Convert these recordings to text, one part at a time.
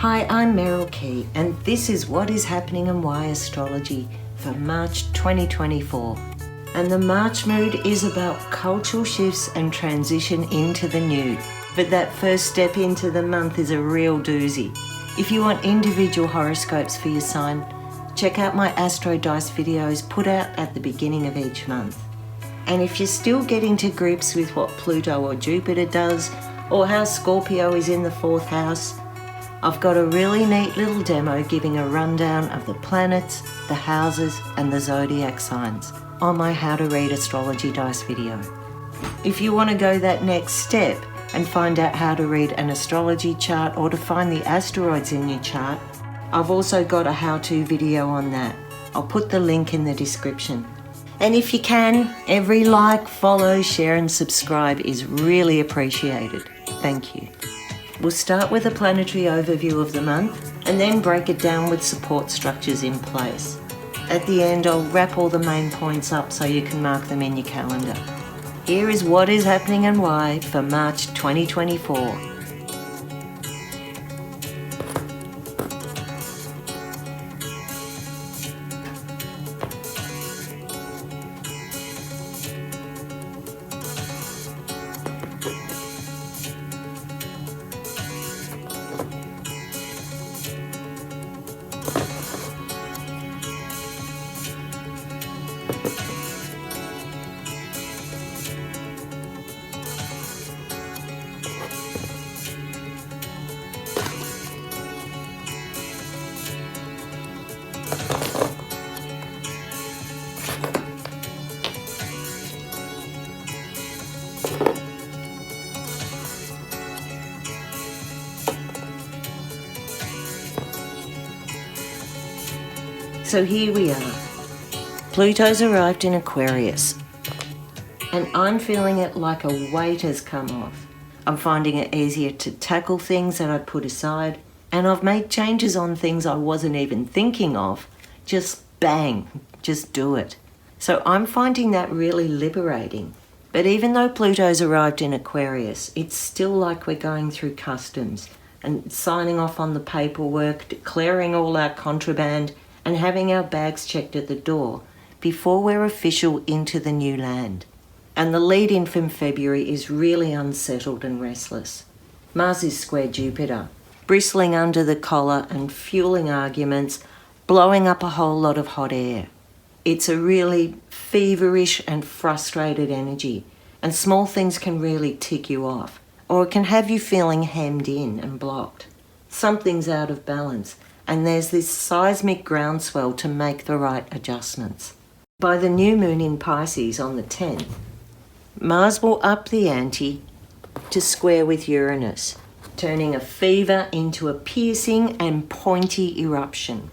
Hi, I'm Meryl Key, and this is What is Happening and Why Astrology for March 2024. And the March mood is about cultural shifts and transition into the new. But that first step into the month is a real doozy. If you want individual horoscopes for your sign, check out my Astro Dice videos put out at the beginning of each month. And if you're still getting to grips with what Pluto or Jupiter does, or how Scorpio is in the 4th house, I've got a really neat little demo giving a rundown of the planets, the houses and the zodiac signs on my How to Read Astrology Dice video. If you want to go that next step and find out how to read an astrology chart or to find the asteroids in your chart, I've also got a how-to video on that. I'll put the link in the description. And if you can, every like, follow, share and subscribe is really appreciated. Thank you. We'll start with a planetary overview of the month and then break it down with support structures in place. At the end, I'll wrap all the main points up so you can mark them in your calendar. Here is what is happening and why for March 2024. So here we are. Pluto's arrived in Aquarius, and I'm feeling it like a weight has come off. I'm finding it easier to tackle things that I'd put aside, and I've made changes on things I wasn't even thinking of. Just bang, just do it. So I'm finding that really liberating. But even though Pluto's arrived in Aquarius, it's still like we're going through customs and signing off on the paperwork, declaring all our contraband, and having our bags checked at the door before we're official into the new land. And the lead-in from February is really unsettled and restless. Mars is square Jupiter, bristling under the collar and fueling arguments, blowing up a whole lot of hot air. It's a really feverish and frustrated energy, and small things can really tick you off, or it can have you feeling hemmed in and blocked. Something's out of balance, and there's this seismic groundswell to make the right adjustments. By the new moon in Pisces on the 10th, Mars will up the ante to square with Uranus, turning a fever into a piercing and pointy eruption.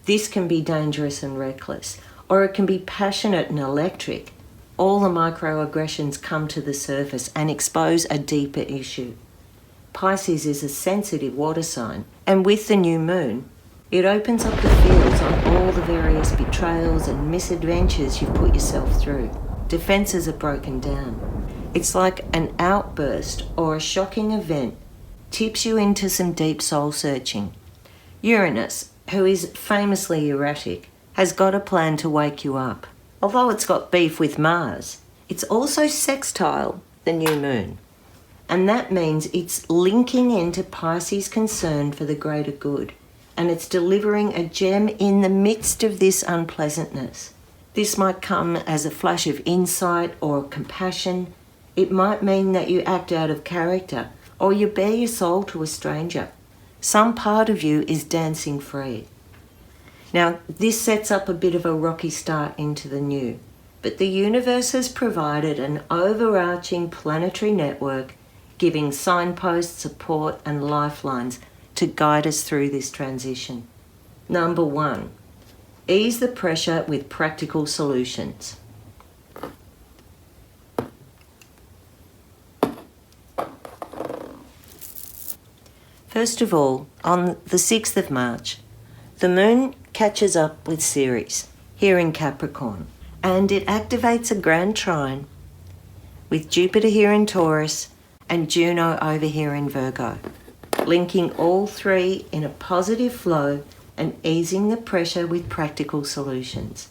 This can be dangerous and reckless, or it can be passionate and electric. All the microaggressions come to the surface and expose a deeper issue. Pisces is a sensitive water sign, and with the new moon, it opens up the fields on all the various betrayals and misadventures you've put yourself through. Defenses are broken down. It's like an outburst or a shocking event tips you into some deep soul searching. Uranus, who is famously erratic, has got a plan to wake you up. Although it's got beef with Mars, it's also sextile the new moon. And that means it's linking into Pisces' concern for the greater good. And it's delivering a gem in the midst of this unpleasantness. This might come as a flash of insight or compassion. It might mean that you act out of character or you bare your soul to a stranger. Some part of you is dancing free. Now, this sets up a bit of a rocky start into the new. But the universe has provided an overarching planetary network giving signposts, support and lifelines to guide us through this transition. Number 1, ease the pressure with practical solutions. First of all, on the 6th of March, the moon catches up with Ceres here in Capricorn, and it activates a grand trine with Jupiter here in Taurus and Juno over here in Virgo. linking all three in a positive flow and easing the pressure with practical solutions.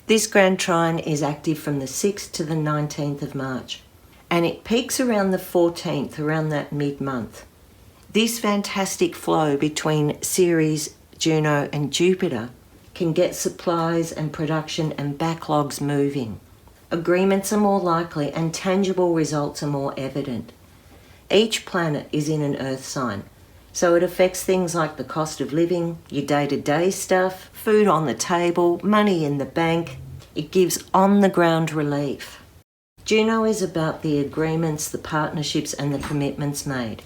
This grand trine is active from the 6th to the 19th of March, and it peaks around the 14th, around that mid-month. This fantastic flow between Ceres, Juno and Jupiter can get supplies and production and backlogs moving. Agreements are more likely and tangible results are more evident. Each planet is in an earth sign, so it affects things like the cost of living, your day-to-day stuff, food on the table, money in the bank. It gives on-the-ground relief. Juno is about the agreements, the partnerships and the commitments made.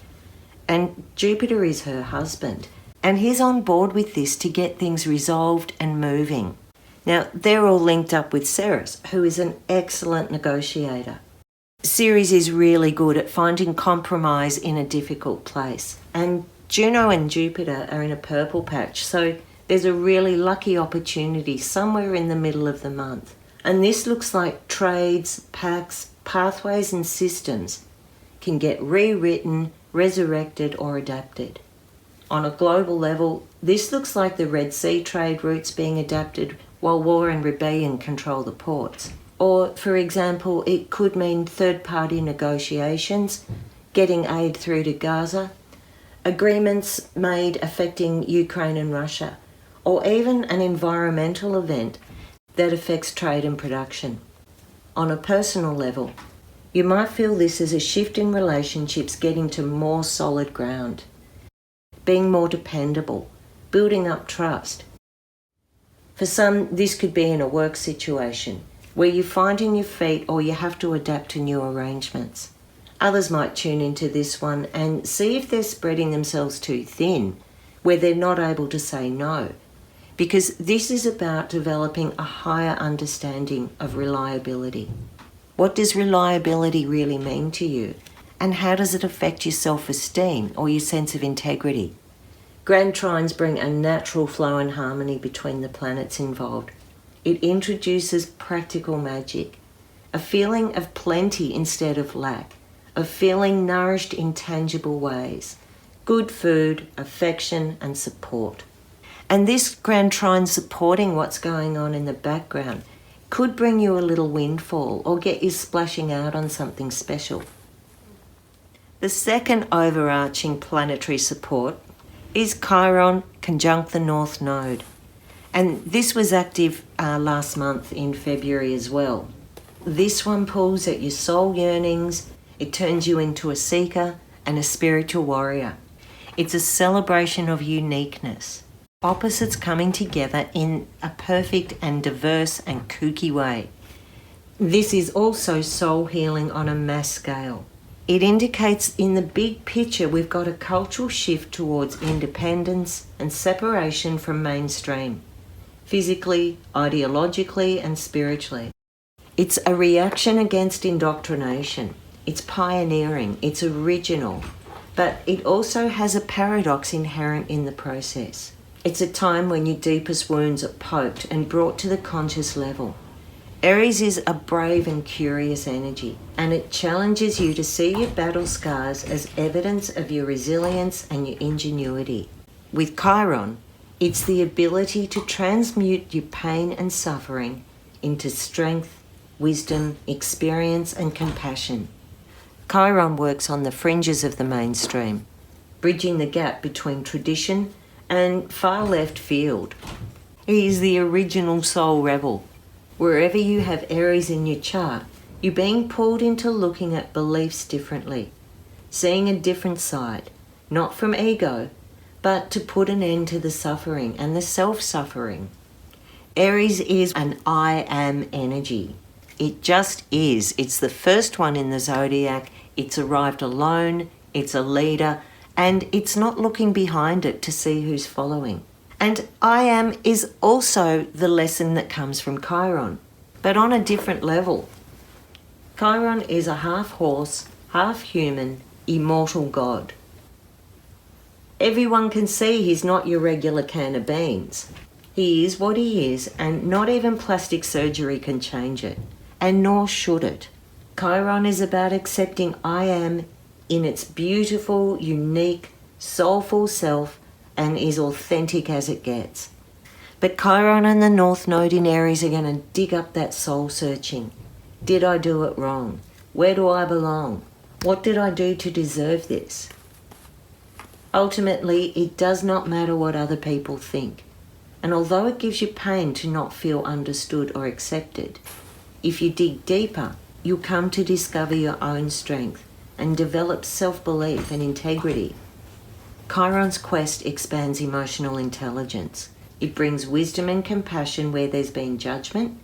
And Jupiter is her husband. And he's on board with this to get things resolved and moving. Now, they're all linked up with Ceres, who is an excellent negotiator. Ceres is really good at finding compromise in a difficult place. And Juno and Jupiter are in a purple patch, so there's a really lucky opportunity somewhere in the middle of the month. And this looks like trades, pacts, pathways and systems can get rewritten, resurrected or adapted. On a global level, this looks like the Red Sea trade routes being adapted while war and rebellion control the ports. Or, for example, it could mean third-party negotiations, getting aid through to Gaza, agreements made affecting Ukraine and Russia, or even an environmental event that affects trade and production. On a personal level, you might feel this as a shift in relationships getting to more solid ground, being more dependable, building up trust. For some, this could be in a work situation where you're finding your feet or you have to adapt to new arrangements. Others might tune into this one and see if they're spreading themselves too thin, where they're not able to say no, because this is about developing a higher understanding of reliability. What does reliability really mean to you? And how does it affect your self-esteem or your sense of integrity? Grand trines bring a natural flow and harmony between the planets involved. It introduces practical magic, a feeling of plenty instead of lack, of feeling nourished in tangible ways, good food, affection and support. And this grand trine supporting what's going on in the background could bring you a little windfall or get you splashing out on something special. The second overarching planetary support is Chiron conjunct the North Node. And this was active last month in February as well. This one pulls at your soul yearnings. It turns you into a seeker and a spiritual warrior. It's a celebration of uniqueness. Opposites coming together in a perfect and diverse and kooky way. This is also soul healing on a mass scale. It indicates in the big picture we've got a cultural shift towards independence and separation from mainstream, physically, ideologically and spiritually. It's a reaction against indoctrination. It's pioneering, it's original, but it also has a paradox inherent in the process. It's a time when your deepest wounds are poked and brought to the conscious level. Aries is a brave and curious energy, and it challenges you to see your battle scars as evidence of your resilience and your ingenuity. With Chiron, it's the ability to transmute your pain and suffering into strength, wisdom, experience and compassion. Chiron works on the fringes of the mainstream, bridging the gap between tradition and far left field. He is the original soul rebel. Wherever you have Aries in your chart, you're being pulled into looking at beliefs differently, seeing a different side, not from ego, but to put an end to the suffering and the self-suffering. Aries is an I am energy. It just is. It's the first one in the zodiac. It's arrived alone. It's a leader. And it's not looking behind it to see who's following. And I am is also the lesson that comes from Chiron, but on a different level. Chiron is a half horse, half human, immortal god. Everyone can see he's not your regular can of beans. He is what he is, and not even plastic surgery can change it, and nor should it. Chiron is about accepting I am in its beautiful, unique, soulful self, and is authentic as it gets. But Chiron and the North Node in Aries are going to dig up that soul searching. Did I do it wrong? Where do I belong? What did I do to deserve this? Ultimately, it does not matter what other people think. And although it gives you pain to not feel understood or accepted, if you dig deeper, you'll come to discover your own strength and develop self-belief and integrity. Chiron's quest expands emotional intelligence. It brings wisdom and compassion where there's been judgment,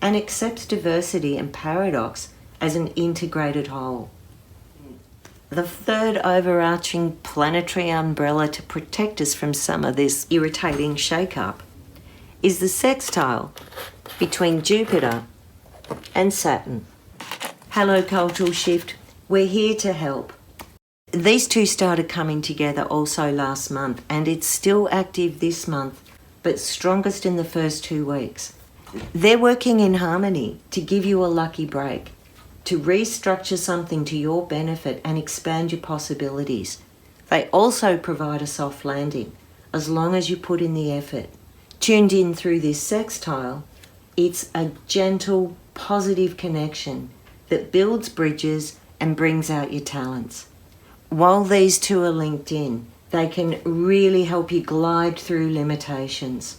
and accepts diversity and paradox as an integrated whole. The third overarching planetary umbrella to protect us from some of this irritating shake-up is the sextile between Jupiter and Saturn. Hello, cultural shift. We're here to help. These two started coming together also last month, and it's still active this month, but strongest in the first 2 weeks. They're working in harmony to give you a lucky break, to restructure something to your benefit and expand your possibilities. They also provide a soft landing, as long as you put in the effort. Tuned in through this sextile, it's a gentle, positive connection that builds bridges and brings out your talents. While these two are linked in, they can really help you glide through limitations.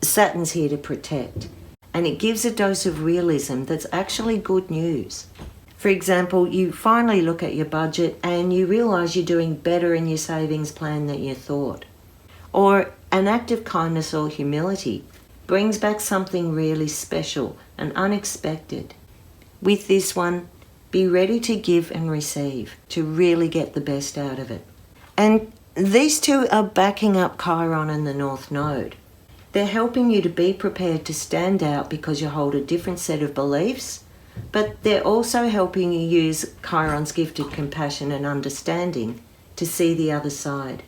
Saturn's here to protect, and it gives a dose of realism that's actually good news. For example, you finally look at your budget and you realise you're doing better in your savings plan than you thought. Or an act of kindness or humility brings back something really special and unexpected. With this one, be ready to give and receive to really get the best out of it. And these two are backing up Chiron and the North Node. They're helping you to be prepared to stand out because you hold a different set of beliefs, but they're also helping you use Chiron's gifted compassion and understanding to see the other side.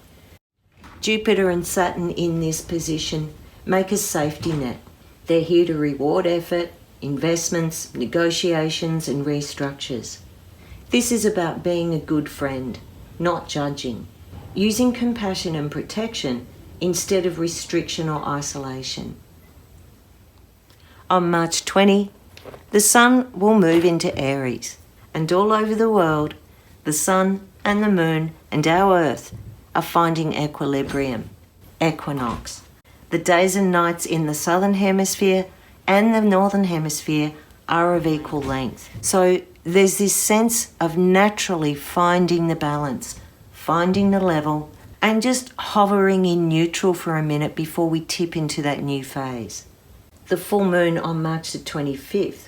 Jupiter and Saturn in this position make a safety net. They're here to reward effort, investments, negotiations, and restructures. This is about being a good friend, not judging, using compassion and protection instead of restriction or isolation. On March 20, the Sun will move into Aries, and all over the world, the Sun and the Moon and our Earth are finding equilibrium, equinox. The days and nights in the Southern Hemisphere and the Northern Hemisphere are of equal length. So there's this sense of naturally finding the balance, finding the level, and just hovering in neutral for a minute before we tip into that new phase. The full moon on March the 25th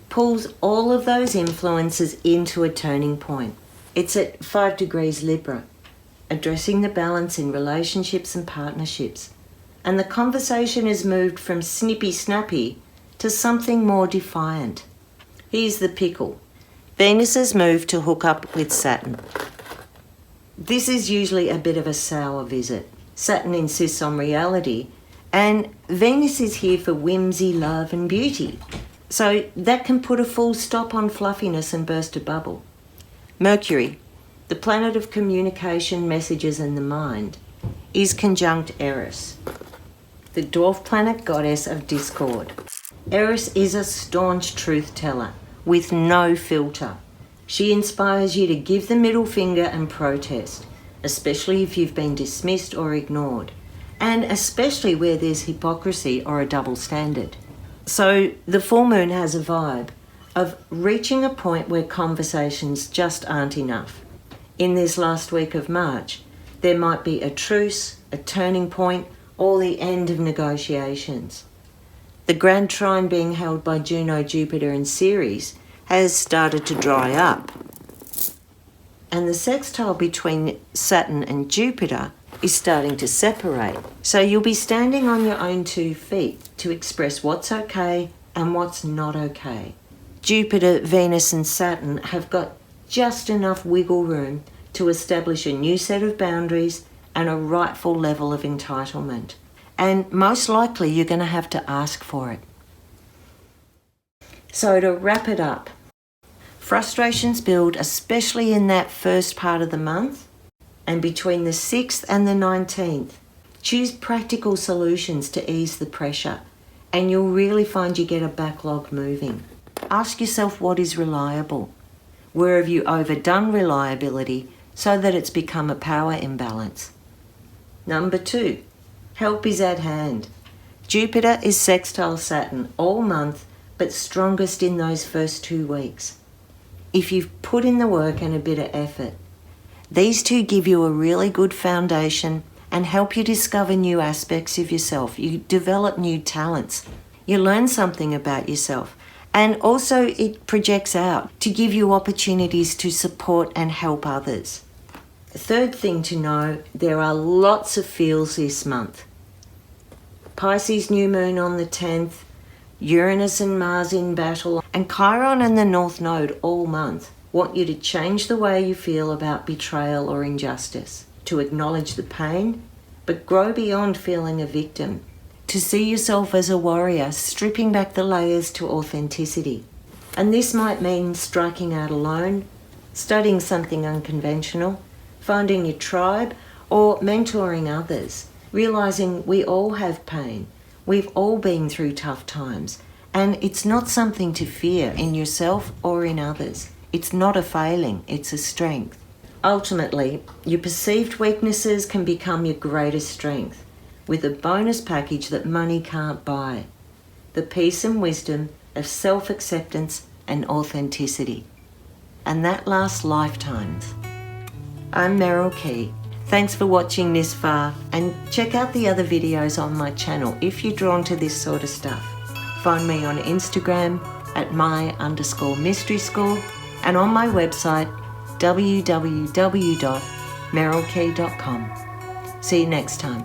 pulls all of those influences into a turning point. It's at 5 degrees Libra, addressing the balance in relationships and partnerships. And the conversation has moved from snippy-snappy to something more defiant. Here's the pickle. Venus has moved to hook up with Saturn. This is usually a bit of a sour visit. Saturn insists on reality, and Venus is here for whimsy, love, and beauty. So that can put a full stop on fluffiness and burst a bubble. Mercury, the planet of communication, messages, and the mind, is conjunct Eris, the dwarf planet goddess of discord. Eris is a staunch truth teller with no filter. She inspires you to give the middle finger and protest, especially if you've been dismissed or ignored, and especially where there's hypocrisy or a double standard. So the full moon has a vibe of reaching a point where conversations just aren't enough. In this last week of March, there might be a truce, a turning point, or the end of negotiations. The grand trine being held by Juno, Jupiter and Ceres has started to dry up. And the sextile between Saturn and Jupiter is starting to separate. So you'll be standing on your own 2 feet to express what's okay and what's not okay. Jupiter, Venus and Saturn have got just enough wiggle room to establish a new set of boundaries and a rightful level of entitlement. And most likely you're going to have to ask for it. So to wrap it up, frustrations build, especially in that first part of the month, And between the 6th and the 19th, choose practical solutions to ease the pressure, and you'll really find you get a backlog moving. Ask yourself what is reliable. Where have you overdone reliability so that it's become a power imbalance? Number 2, help is at hand. Jupiter is sextile Saturn all month, but strongest in those first 2 weeks. If you've put in the work and a bit of effort, these two give you a really good foundation and help you discover new aspects of yourself. You develop new talents. You learn something about yourself. And also it projects out to give you opportunities to support and help others. The third thing to know, there are lots of feels this month. Pisces new moon on the 10th, Uranus and Mars in battle, and Chiron and the North Node all month want you to change the way you feel about betrayal or injustice, to acknowledge the pain, but grow beyond feeling a victim, to see yourself as a warrior, stripping back the layers to authenticity. And this might mean striking out alone, studying something unconventional, finding your tribe, or mentoring others, realizing we all have pain. We've all been through tough times, and it's not something to fear in yourself or in others. It's not a failing, it's a strength. Ultimately, your perceived weaknesses can become your greatest strength, with a bonus package that money can't buy: the peace and wisdom of self-acceptance and authenticity. And that lasts lifetimes. I'm Meryl Key. Thanks for watching this far, and check out the other videos on my channel if you're drawn to this sort of stuff. Find me on Instagram at my_mystery school and on my website www.merylkey.com. See you next time.